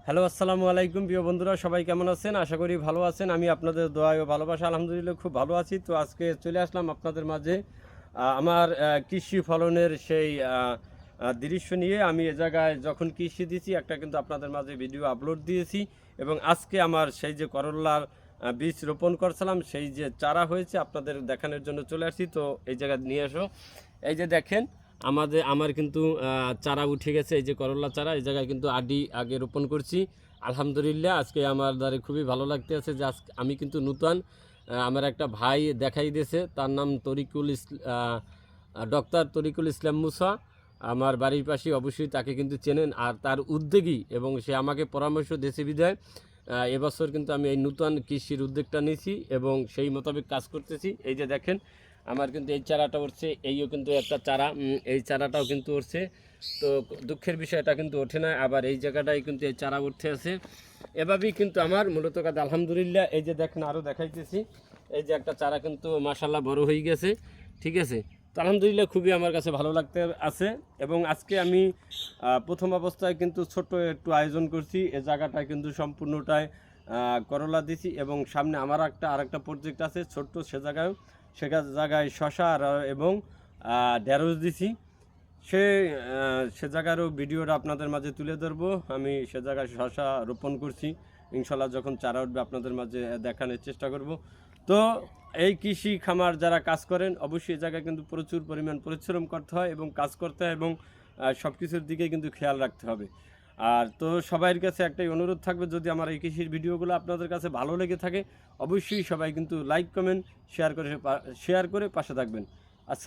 Hello, আসসালামু আলাইকুম প্রিয় বন্ধুরা, সবাই কেমন আছেন? আশা করি ভালো আছেন। আমি আপনাদের দোয়ায় ও ভালোবাসা আলহামদুলিল্লাহ খুব ভালো আছি। তো আজকে চলে আসলাম আপনাদের মাঝে আমার কৃষি ফলনের সেই দৃশ্য নিয়ে। আমি এ জায়গায় যখন কৃষি দিয়েছি একটা কিন্তু আপনাদের মাঝে ভিডিও আপলোড দিয়েছি, এবং আজকে আমার সেই যে করল্লার বীজ রোপণ করছিলাম সেই যে চারা হয়েছে আপনাদের দেখানোর জন্য চলে আসছি। তো এই জায়গায় নিয়ে আসো, এই যে দেখেন আমার কিন্তু চারা উঠে গেছে। এই যে করল্লা চারা এই জায়গায় কিন্তু আগে রোপণ করছি। আলহামদুলিল্লাহ আজকে আমার দ্বারা খুবই ভালো লাগতে আছে যে আজকে আমি কিন্তু নূতন আমার একটা ভাই দেখাই দিয়েছে, তার নাম ডক্টর তরিকুল ইসলাম মুসা, আমার বাড়ির পাশে, অবশ্যই তাকে কিন্তু চেনেন। আর তার উদ্যোগী এবং সে আমাকে পরামর্শ দিয়েছে বিধায় এবছর কিন্তু আমি এই নূতন কৃষির উদ্যোগটা নিয়েছি এবং সেই মোতাবেক কাজ করতেছি। এই যে দেখেন আমার কিন্তু এই চারাটা উঠছে, এইও কিন্তু একটা চারা, এই চারাটাও কিন্তু উঠছে। তো দুঃখের বিষয় এটা কিন্তু ওঠে না, আবার এই জায়গাটায় কিন্তু এই চারা উঠতে আছে। এভাবেই কিন্তু আমার মূলত কাজ আলহামদুলিল্লাহ। এই যে দেখেন আরও দেখাইতেছি, এই যে একটা চারা কিন্তু মাশাল্লাহ বড় হয়ে গেছে, ঠিক আছে। তো আলহামদুলিল্লাহ খুবই আমার কাছে ভালো লাগতে আছে। এবং আজকে আমি প্রথম অবস্থায় কিন্তু ছোট্ট একটু আয়োজন করছি। এ জায়গাটা কিন্তু সম্পূর্ণটাই করলা দিছি, এবং সামনে আমার আরেকটা প্রজেক্ট আছে ছোট্ট, সে জায়গায় শশা এবং ঢেঁড়স দিছি। সে জায়গারও ভিডিওটা আপনাদের মাঝে তুলে ধরবো। আমি সে জায়গায় শশা রোপণ করছি, ইনশাল্লাহ যখন চারা উঠবে আপনাদের মাঝে দেখানোর চেষ্টা করব। তো এই কৃষি খামার যারা কাজ করেন অবশ্যই এই জায়গায় কিন্তু প্রচুর পরিমাণ পরিশ্রম করতে হয় এবং কাজ করতে হয়, এবং সব কিছুর দিকে কিন্তু খেয়াল রাখতে হবে। আর তো সবার কাছে একটাই অনুরোধ থাকবে, যদি আমার এই কৃষির ভিডিওগুলো আপনাদের কাছে ভালো লেগে থাকে অবশ্যই সবাই কিন্তু লাইক কমেন্ট শেয়ার করে পাশে থাকবেন। আচ্ছা।